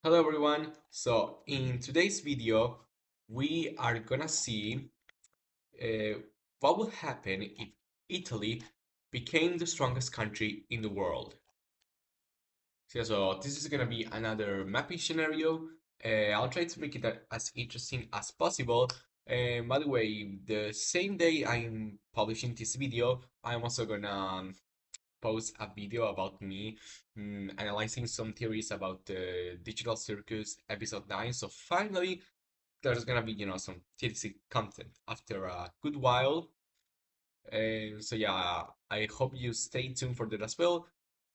Hello everyone. So in today's video, we are gonna see uh, what would happen if Italy became the strongest country in the world. So this is gonna be another mapping scenario. I'll try to make it as interesting as possible. And by the way, the same day I'm publishing this video, I'm also gonna post a video about me analyzing some theories about the Digital Circus episode 9. So finally, there's gonna be, some TLC content after a good while. And so yeah, I hope you stay tuned for that as well.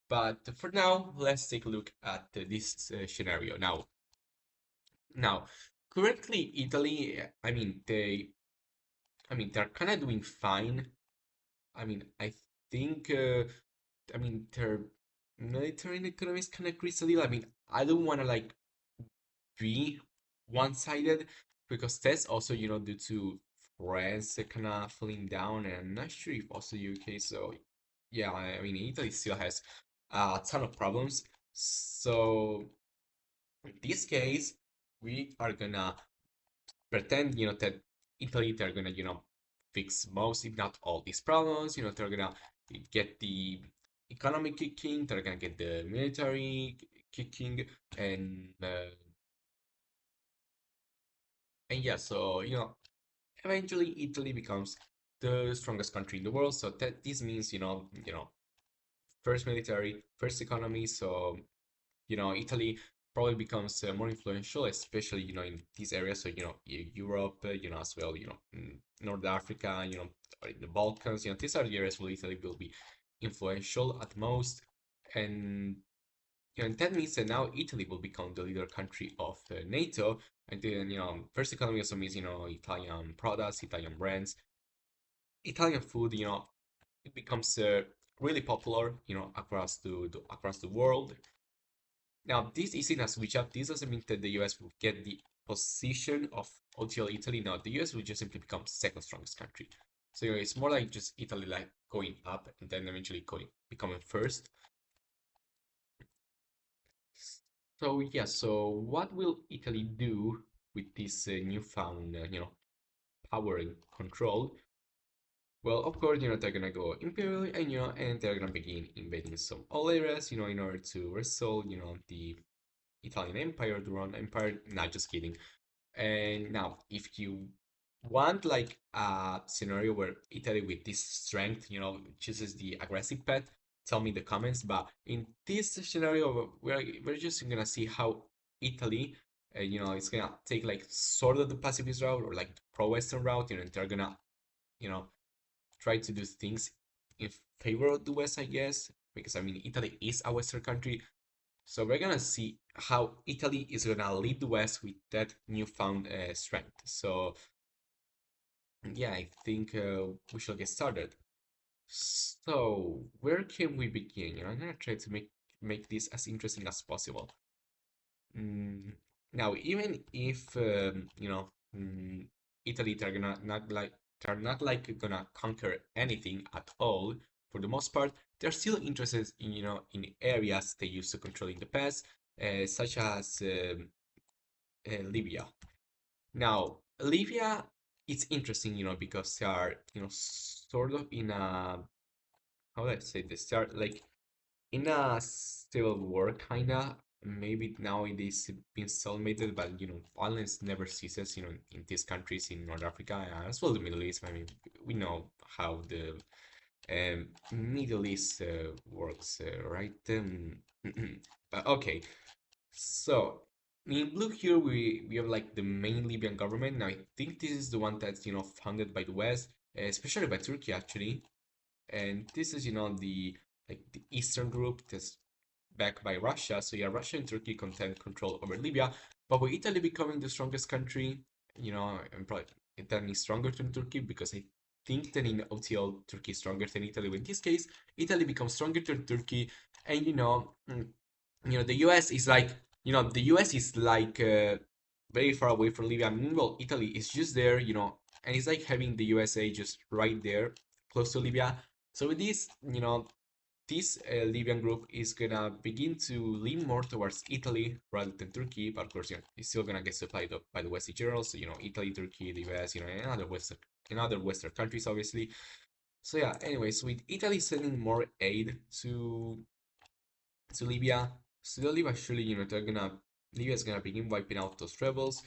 But for now, let's take a look at this scenario. Now, currently Italy, they're kind of doing fine. I think, their military and economy is kind of crazy a little. I don't want to like be one-sided because that's also, due to France kind of falling down, and I'm not sure if also UK. So yeah, Italy still has a ton of problems. So in this case, we are gonna pretend, that Italy, they're gonna, fix most, if not all, these problems. They're gonna get the economy kicking, they're gonna get the military kicking, and yeah, so eventually Italy becomes the strongest country in the world. So that this means, first military, first economy. So Italy probably becomes more influential, especially, in these areas. So, Europe, as well, North Africa, or in the Balkans, these are the areas where Italy will be influential at most. And, that means that now Italy will become the leader country of NATO. And then, first economy also means, Italian products, Italian brands, Italian food, it becomes really popular, across the world. Now, this isn't a switch up. This doesn't mean that the US will get the position of OTL Italy. No, the US will just simply become second strongest country. So it's more like just Italy like going up and then eventually becoming first. So yeah, so what will Italy do with this newfound, power and control? Well, of course, they're gonna go imperial and and they're gonna begin invading some all areas, in order to resolve, the Italian Empire, the Roman Empire. Not just kidding. And now, if you want like a scenario where Italy with this strength, chooses the aggressive path, tell me in the comments. But in this scenario, we're just gonna see how Italy, is gonna take like sort of the pacifist route or like pro-Western route, and they're gonna, you know, try to do things in favor of the West, I guess, because Italy is a Western country. So we're gonna see how Italy is gonna lead the West with that newfound strength. So yeah, I think we shall get started. So where can we begin? I'm gonna try to make this as interesting as possible. Mm, Now, even if Italy, they're not like gonna conquer anything at all. For the most part, they're still interested in in areas they used to control in the past, such as Libya. Now, Libya, it's interesting, because they are sort of in a, how do I say this? They are like in a civil war, kinda. Maybe now it is being stalemated, but violence never ceases. In these countries in North Africa, as well the Middle East. We know how the Middle East works, right? But okay, so in blue here we have like the main Libyan government. Now I think this is the one that's founded by the West, especially by Turkey actually. And this is, the like the Eastern group that's backed by Russia. So yeah, Russia and Turkey contend control over Libya. But with Italy becoming the strongest country, and probably that means stronger than Turkey, because I think that in OTL Turkey is stronger than Italy. But in this case, Italy becomes stronger than Turkey, and the US is like, the US is like very far away from Libya. Meanwhile, Italy is just there, and it's like having the USA just right there, close to Libya. So with this, this Libyan group is gonna begin to lean more towards Italy rather than Turkey, but of course, it's still gonna get supplied up by the Western generals, so, Italy, Turkey, the US, and other Western countries, obviously. So yeah, anyways, with Italy sending more aid to Libya, slowly but surely, Libya's gonna begin wiping out those rebels.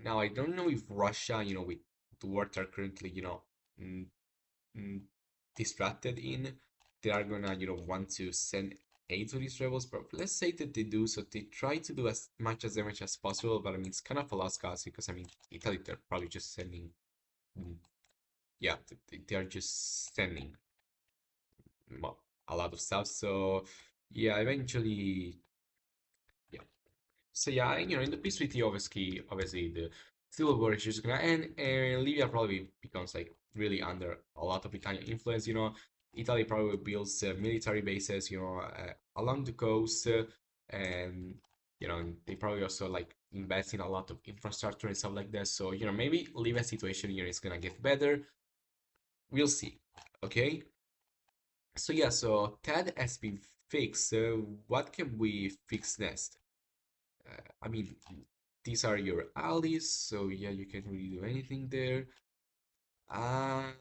Now, I don't know if Russia, with the war they're currently, mm, mm, distracted in, they are gonna, want to send aid to these rebels. But let's say that they do, so they try to do as much as damage as possible. But I mean, it's kind of a lost cause because I mean, Italy, they're probably just sending, mm, yeah, they are just sending a lot of stuff. So yeah, eventually, yeah. So yeah, in the peace treaty, obviously the civil war is just gonna end, and Libya probably becomes like really under a lot of Italian influence. Italy probably builds military bases, along the coast, and they probably also like invest in a lot of infrastructure and stuff like that. So maybe Libya's situation is gonna get better. We'll see. Okay. So yeah, so that has been fixed. So what can we fix next? I mean, these are your allies, so yeah, you can't really do anything there. I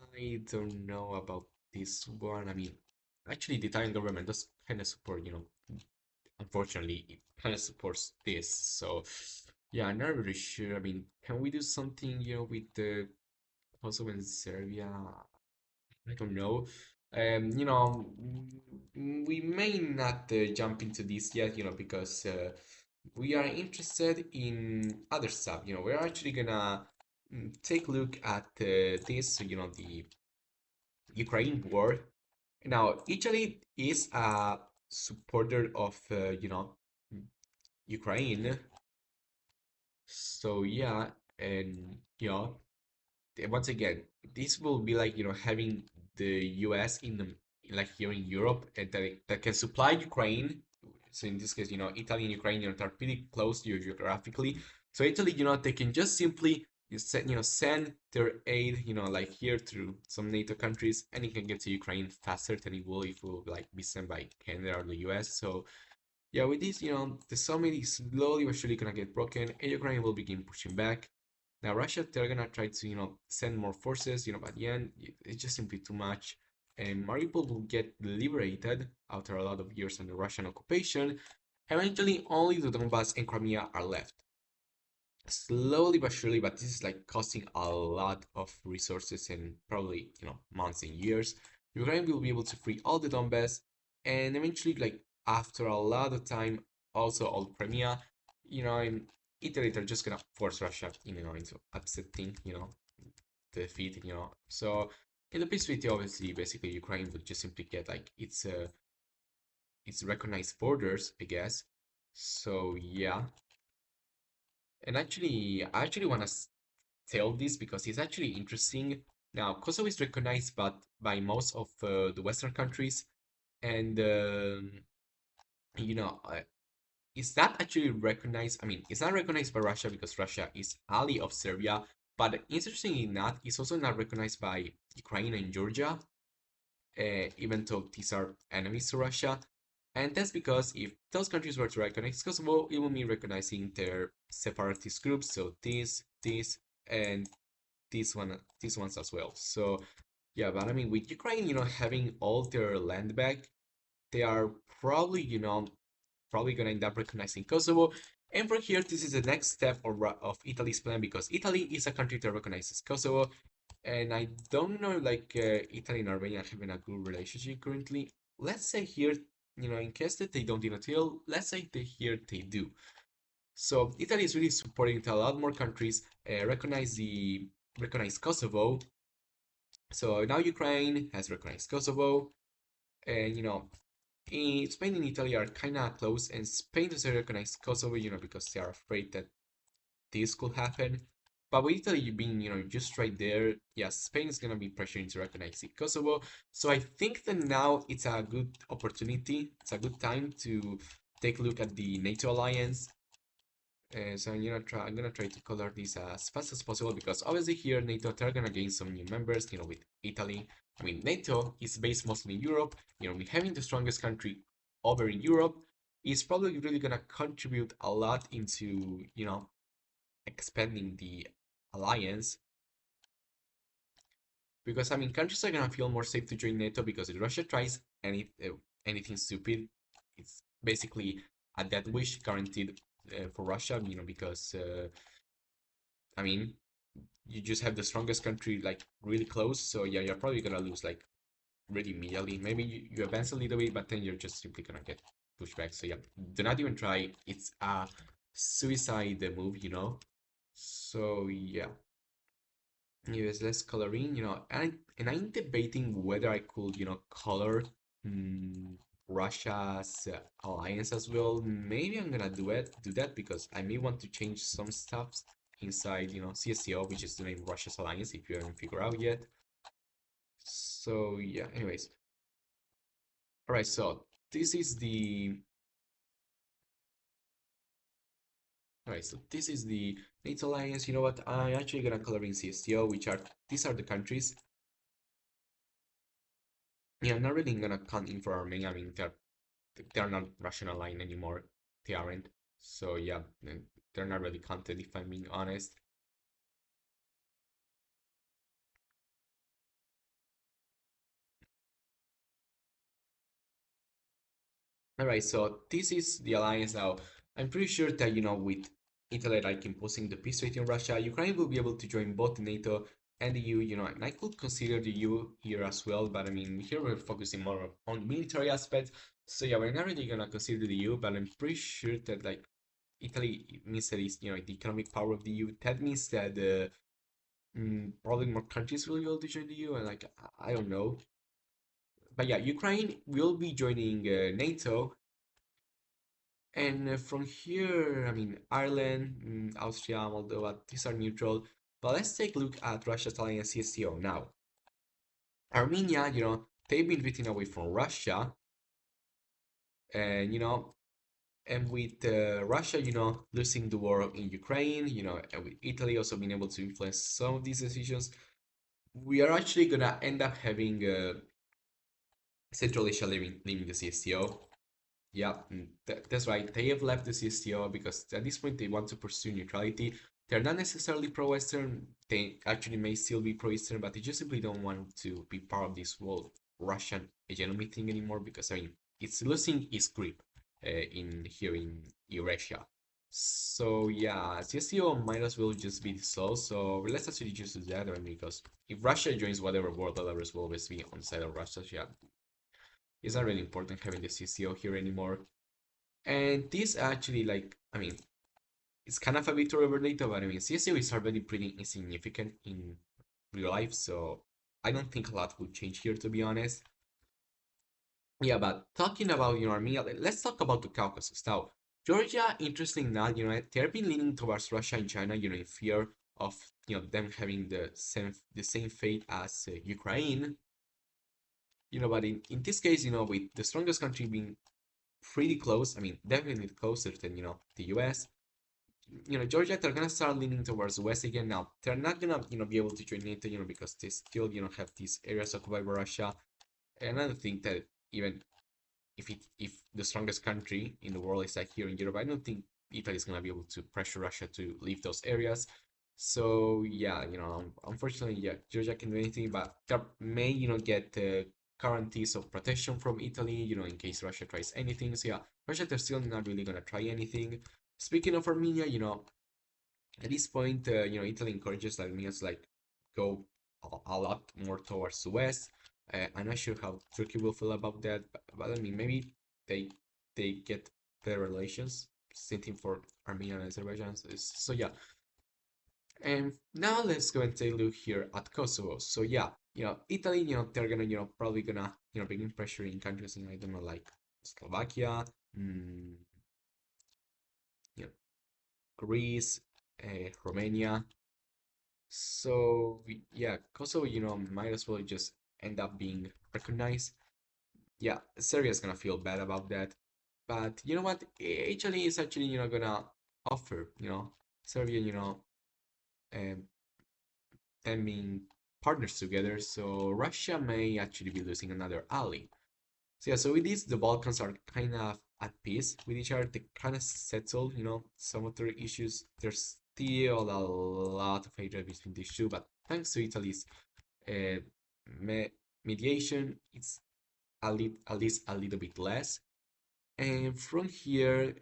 don't know about this one. I mean, actually, the Italian government does kind of support, unfortunately, it kind of supports this. So, yeah, I'm not really sure. I mean, can we do something, with the Kosovo and Serbia? I don't know. We may not jump into this yet, because we are interested in other stuff. We're actually gonna take a look at this, the Ukraine war. Now, Italy is a supporter of, Ukraine. So yeah, and once again, this will be like having the US in the like here in Europe, and that can supply Ukraine. So in this case, Italy and Ukraine, are pretty close to you geographically. So Italy, they can just simply send their aid, like here through some NATO countries, and it can get to Ukraine faster than it will if it will like be sent by Canada or the US. So yeah, with this, the summit is slowly but surely gonna get broken, and Ukraine will begin pushing back. Now, Russia, they're gonna try to, send more forces, but at the end, it's just simply too much. And Mariupol will get liberated after a lot of years under Russian occupation. Eventually, only the Donbass and Crimea are left. Slowly but surely, but this is like costing a lot of resources and probably, months and years. Ukraine will be able to free all the Donbass, and eventually, like after a lot of time, also all Crimea, and Italy, they're just gonna force Russia, into upsetting, defeat, So in the peace treaty, obviously, basically, Ukraine would just simply get like its recognized borders, I guess. So yeah, and I actually want to tell this because it's actually interesting. Now, Kosovo is recognized but by most of the Western countries, and you know, uh, it's not actually recognized. I mean, it's not recognized by Russia because Russia is ally of Serbia. But interestingly enough, it's also not recognized by Ukraine and Georgia, even though these are enemies to Russia. And that's because if those countries were to recognize Kosovo, it would mean recognizing their separatist groups. So this, and these ones as well. So yeah, but I mean, with Ukraine, having all their land back, they are probably, probably gonna end up recognizing Kosovo. And from here, this is the next step of Italy's plan because Italy is a country that recognizes Kosovo, and I don't know like Italy and Albania having a good relationship currently. Let's say here, in case that they don't in a deal, let's say they here they do. So Italy is really supporting to a lot more countries recognize Kosovo. So now Ukraine has recognized Kosovo, and Spain and Italy are kind of close, and Spain doesn't recognize Kosovo, because they are afraid that this could happen. But with Italy being, just right there, yes, Spain is gonna be pressuring to recognize Kosovo. So I think that now it's a good opportunity. It's a good time to take a look at the NATO alliance. So I'm gonna try to color this as fast as possible because obviously here NATO they're gonna gain some new members, with Italy. I mean, NATO is based mostly in Europe. With having the strongest country over in Europe is probably really gonna contribute a lot into, expanding the alliance. Because I mean, countries are gonna feel more safe to join NATO because if Russia tries anything stupid, it's basically a death wish guaranteed for Russia. Because I mean, you just have the strongest country like really close, so yeah, you're probably gonna lose like really immediately. Maybe you advance a little bit, but then you're just simply gonna get pushed back. So yeah, do not even try. It's a suicide move. So yeah. Yes, let's color in, and I'm debating whether I could, color Russia's alliance as well. Maybe I'm gonna do that because I may want to change some stuff inside, CSTO, which is the name Russia's alliance, if you haven't figured out yet. So yeah, anyways. All right, so this is the all right, so this is the NATO alliance. You know what? I'm actually gonna color in CSTO, which are these are the countries. Yeah, I'm not really gonna count in for Armenia. I mean, they're not Russian aligned anymore. They aren't. So yeah, they're not really counted if I'm being honest. All right, so this is the alliance now. I'm pretty sure that with Italy like imposing the peace treaty on Russia, Ukraine will be able to join both NATO and the EU. And I could consider the EU here as well, but I mean here we're focusing more on military aspects. So yeah, we're not really gonna consider the EU, but I'm pretty sure that like Italy means that it's the economic power of the EU. That means that probably more countries will be able to join the EU, and like I don't know, but yeah, Ukraine will be joining NATO, and from here, I mean Ireland, Austria, Moldova, these are neutral. But let's take a look at Russia's alliance CSTO now. Armenia, they've been drifting away from Russia, and and with Russia, losing the war in Ukraine, and with Italy also being able to influence some of these decisions, we are actually gonna end up having Central Asia leaving the CSTO. Yeah, that's right. They have left the CSTO because at this point they want to pursue neutrality. They're not necessarily pro-Western. They actually may still be pro-Eastern, but they just simply don't want to be part of this whole Russian hegemony thing anymore because I mean it's losing its grip in here in Eurasia. So yeah, CSTO might as well just be dissolved. So let's actually just do that one because if Russia joins whatever world levels will always be on the side of Russia. Yeah, it's not really important having the CCO here anymore. And this actually, like, I mean, it's kind of a victory over NATO, but I mean, CSO is already pretty insignificant in real life, so I don't think a lot will change here, to be honest. Yeah, but talking about, Armenia, let's talk about the Caucasus. Now, Georgia, interesting now, they've been leaning towards Russia and China, in fear of, them having the same fate as Ukraine. But in this case, with the strongest country being pretty close. I mean, definitely closer than, the US. Georgia, they're gonna start leaning towards the West again. Now, they're not gonna, be able to join NATO, because they still, have these areas occupied by Russia. And I don't think that even if the strongest country in the world is like here in Europe, I don't think Italy is gonna be able to pressure Russia to leave those areas. So yeah, unfortunately, yeah, Georgia can do anything, but they may, get guarantees of protection from Italy, in case Russia tries anything. So yeah, Russia they're still not really gonna try anything. Speaking of Armenia, at this point, Italy encourages Armenia to like go a lot more towards the west. I'm not sure how Turkey will feel about that, but I mean maybe they they get better relations. Same thing for Armenia and Azerbaijan. So yeah, and now let's go and take a look here at Kosovo. So yeah, Italy, they're gonna, probably gonna, begin pressuring countries in, I don't know, like Slovakia, mm, you know, Greece, Romania. So yeah, Kosovo, might as well just end up being recognized. Yeah, Serbia is gonna feel bad about that. But you know what? HLE is actually, gonna offer, Serbia, um, them being partners together, so Russia may actually be losing another ally. So yeah, so with this, the Balkans are kind of at peace with each other. They kind of settle, some of their issues. There's still a lot of hatred between these two, but thanks to Italy's uh, me mediation, it's at least a little bit less. And from here,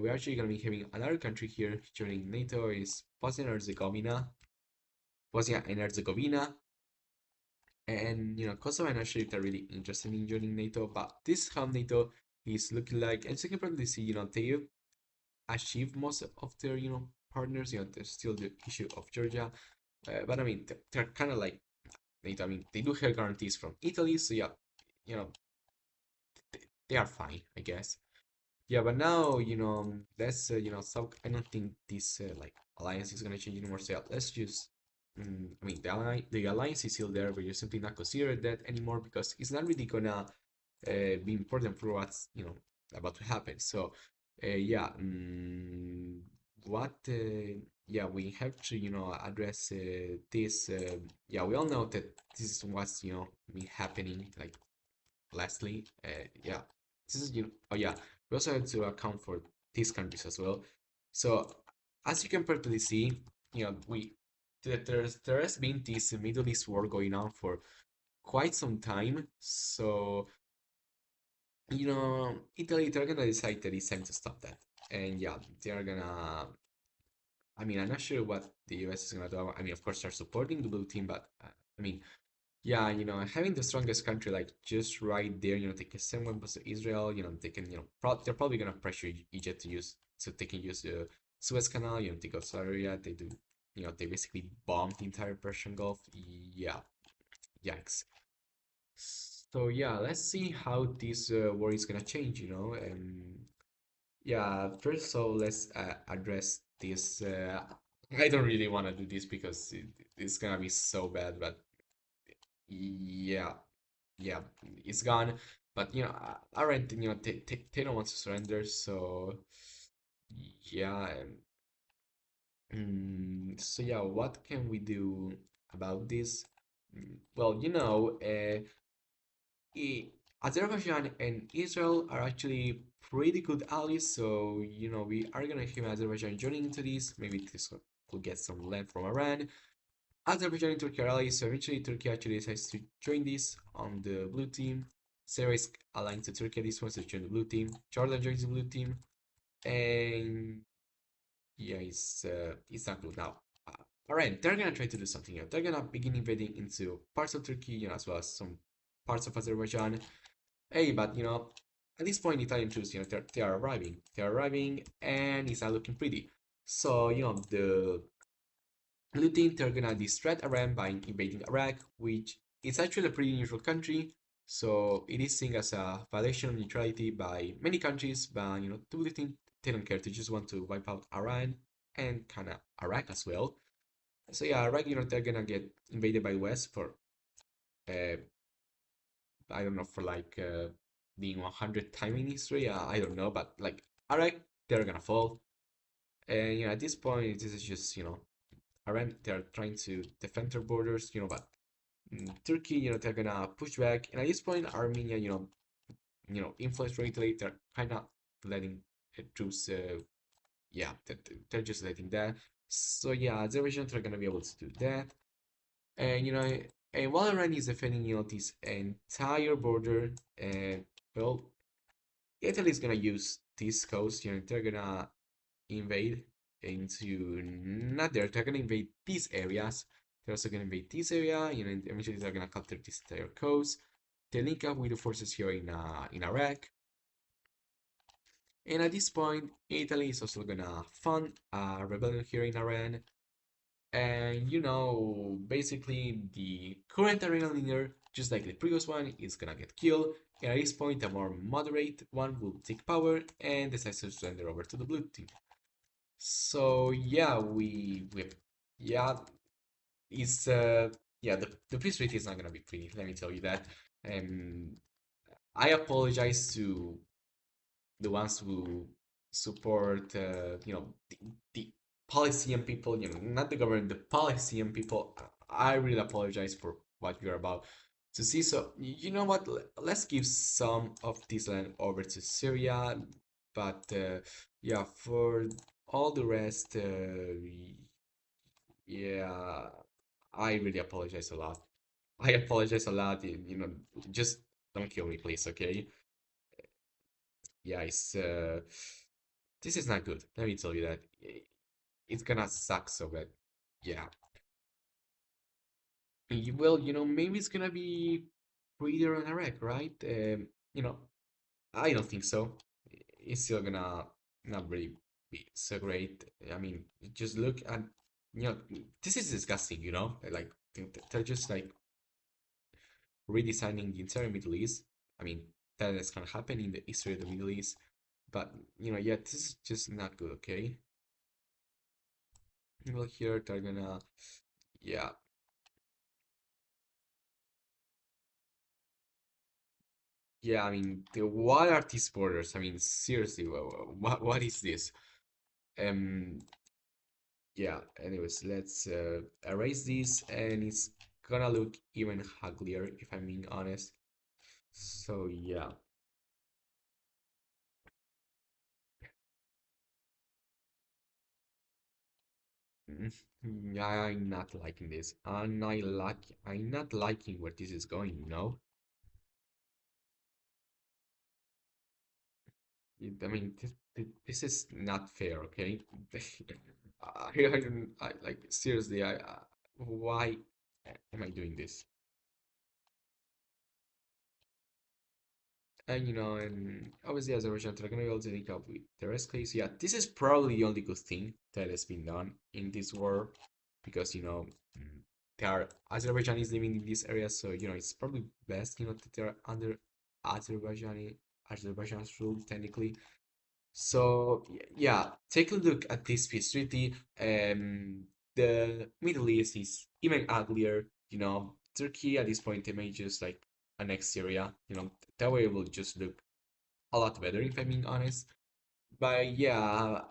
we're actually going to be having another country here joining NATO is Bosnia and Herzegovina. Bosnia and Herzegovina. And Kosovo and Russia are really interested in joining NATO, but this is how NATO is looking like. And so you can probably see, they achieved most of their, partners. There's still the issue of Georgia, but I mean, they're kind of like NATO. I mean, they do have guarantees from Italy, so yeah, you know, they are fine, I guess. Yeah, but now, that's, so I don't think this like alliance is gonna change anymore. So yeah, let's just, I mean, the alliance is still there, but you're simply not considered that anymore because it's not really gonna be important for what's, about to happen. So, yeah, what, yeah, we have to, address this. Yeah, we all know that this is what's, been happening, like lastly, yeah, this is oh yeah, we also have to account for these countries as well. So as you can probably see, there has been this Middle East war going on for quite some time. So Italy, they're gonna decide that it's time to stop that, and yeah, they're gonna. I mean, I'm not sure what the US is gonna do. I mean, of course, they're supporting the blue team, but I mean, yeah, having the strongest country like just right there, they can send weapons to Israel, they can, they're probably gonna pressure Egypt to use so they can use the Suez Canal, they go to Saudi Arabia, they do, they basically bomb the entire Persian Gulf. Yeah, yikes. So yeah, let's see how this war is gonna change, and yeah, first so let's address this. I don't really want to do this because it's gonna be so bad, but yeah, yeah, it's gone. But Arendt, they don't want to surrender, so yeah. So yeah, what can we do about this? Well, Azerbaijan and Israel are actually pretty good allies, so we are gonna have Azerbaijan joining into this. Maybe this will get some land from Iran. Azerbaijan and Turkey are allies, so eventually Turkey actually decides to join this on the blue team. Sarah is aligned to Turkey, this wants to join the blue team. Jordan joins the blue team, and yeah, it's not good now. Alright, they're gonna try to do something here. They're gonna begin invading into parts of Turkey, as well as some parts of Azerbaijan. Hey, but at this point, Italian troops, they are arriving. They are arriving, and it's not looking pretty. So, the looting, they're gonna distract Iran by invading Iraq, which is actually a pretty neutral country. So it is seen as a violation of neutrality by many countries, but the looting, they don't care. They just want to wipe out Iran and kind of Iraq as well. So yeah, Iraq, they're gonna get invaded by West for uh, I don't know, for like being 100 time in history. I don't know, but like Iraq, they're gonna fall. And at this point, this is just Iran, they're trying to defend their borders, but Turkey, they're gonna push back. And at this point, Armenia, influence Italy, they're kind of letting troops, yeah, they're just letting that. So yeah, Azerbaijan, they're gonna be able to do that. And and while Iran is defending, this entire border, and well, Italy is gonna use this coast. They're gonna invade into not there. They're gonna invade these areas. They're also gonna invade this area. And eventually they're gonna capture this entire coast. They link up with the forces here in Iraq. And at this point, Italy is also gonna fund a rebellion here in Iran. And basically the current arena leader, just like the previous one, is gonna get killed. And at this point, a more moderate one will take power and decides to surrender over to the blue team. So yeah, we yeah, it's yeah, the peace rate is not gonna be pretty, let me tell you that. And I apologize to the ones who support, the Palestinian people, not the government, the Palestinian people. I really apologize for what you're about to see. So, you know what? Let's give some of this land over to Syria, but yeah, for all the rest, yeah, I really apologize a lot. I apologize a lot. Just don't kill me, please, okay? Yeah, this is not good. Let me tell you that. It's gonna suck so bad. Yeah. Well, maybe it's gonna be prettier on Iraq, right? I don't think so. It's still gonna not really be so great. I mean, just look at, you know, this is disgusting, Like, they're just like redesigning the entire Middle East. I mean, that is gonna happen in the history of the Middle East. But, yeah, this is just not good, okay? Well, here they're gonna, yeah, yeah. I mean, what are these borders? I mean, seriously, what is this? Um, yeah. Anyways, let's erase this, and it's gonna look even uglier if I'm being honest. So yeah. Mm, yeah, I'm not liking this. I'm not liking where this is going. I mean, this is not fair, okay? I don't, like, seriously, why am I doing this? And obviously, Azerbaijan, they're gonna be able to link up with the rest case. Yeah, this is probably the only good thing that has been done in this war because, mm, there are Azerbaijanis living in this area, so, it's probably best, that they're under Azerbaijan's rule, technically. So yeah, take a look at this peace treaty. The Middle East is even uglier. Turkey at this point they may just like annex Syria. That way it will just look a lot better if I'm being honest. But yeah,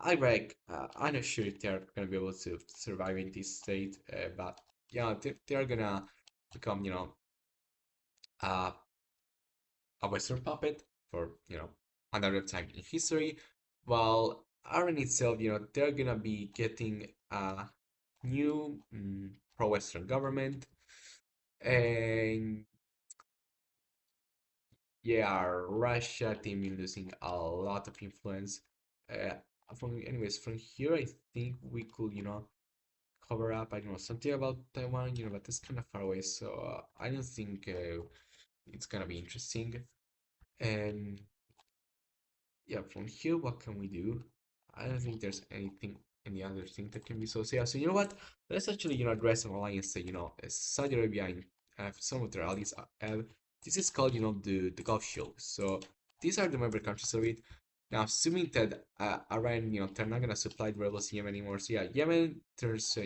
Iraq, I'm not sure if they're gonna be able to survive in this state. But yeah, they're gonna become uh, a Western puppet for another time in history. While Iran itself, they're gonna be getting a new pro-Western government, and yeah, Russia team is losing a lot of influence. Uh, from here, I think we could, cover up, I don't know, something about Taiwan, but that's kind of far away, so I don't think it's gonna be interesting. And yeah, from here, what can we do? I don't think there's any other thing that can be so. So yeah, so you know what? Let's actually, address an alliance that, Saudi Arabia and some of their allies have. This is called, the Gulf Shield. So these are the member countries of it. Now, assuming that Iran, they're not gonna supply the rebels in Yemen anymore. So yeah, Yemen, there's,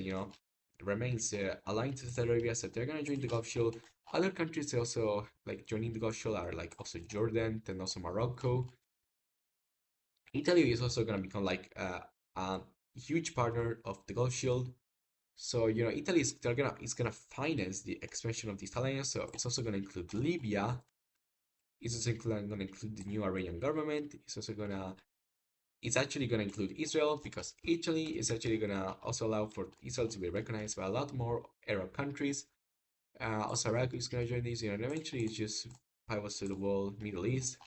remains aligned to Saudi Arabia, so they're gonna join the Gulf Shield. Other countries also like joining the Gulf Shield are like also Jordan, then also Morocco. Italy is also going to become like a huge partner of the Gulf Shield. So Italy is gonna finance the expansion of this alliance. So it's also gonna include Libya. It's also gonna include the new Iranian government. It's actually gonna include Israel because Italy is actually gonna also allow for Israel to be recognized by a lot more Arab countries. Also Iraq is gonna join this. And eventually it's just pivots to the whole Middle East.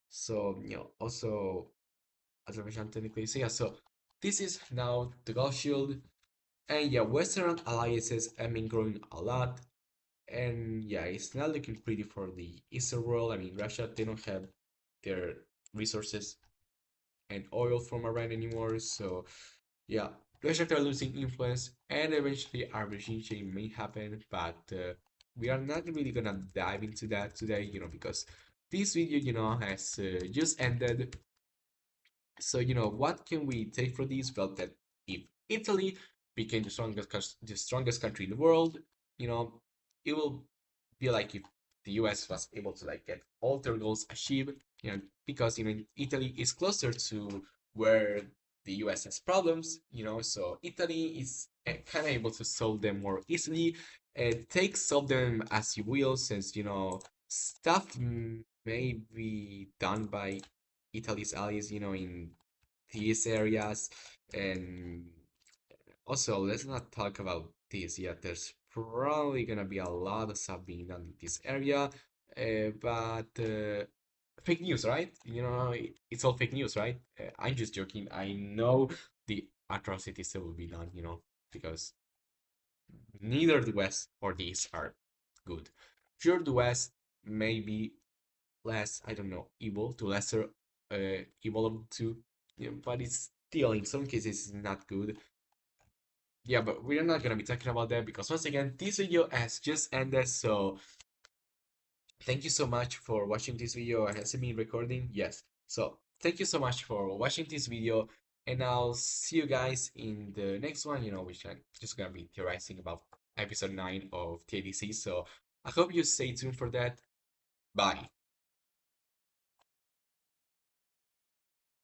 So also Azerbaijan technically. So yeah, so this is now the Gulf Shield, and yeah, Western alliances have been growing a lot, and yeah, it's not looking pretty for the Eastern world. I mean, Russia, they don't have their resources and oil from Iran anymore, so yeah, Russia are losing influence, and eventually a regime change may happen, but we are not really gonna dive into that today, because this video, has just ended. So, what can we take from this? Well, that if Italy became the strongest country in the world, you know, it will be like if the US was able to like get all their goals achieved. because Italy is closer to where the US has problems, so Italy is kind of able to solve them more easily. Take solve them as you will, since stuff may be done by Italy's allies, in these areas. And also, let's not talk about this yet. There's probably gonna be a lot of stuff being done in this area, but fake news, right? It's all fake news, right? I'm just joking. I know the atrocities that will be done, because neither the West or the East are good. Sure, the West may be less, I don't know, evil, to lesser evil of the two, but it's still in some cases not good. Yeah, but we're not gonna be talking about that because once again, this video has just ended. So thank you so much for watching this video. Has it been recording? Yes. So thank you so much for watching this video, and I'll see you guys in the next one. Which I'm just gonna be theorizing about episode 9 of TADC. So I hope you stay tuned for that. Bye.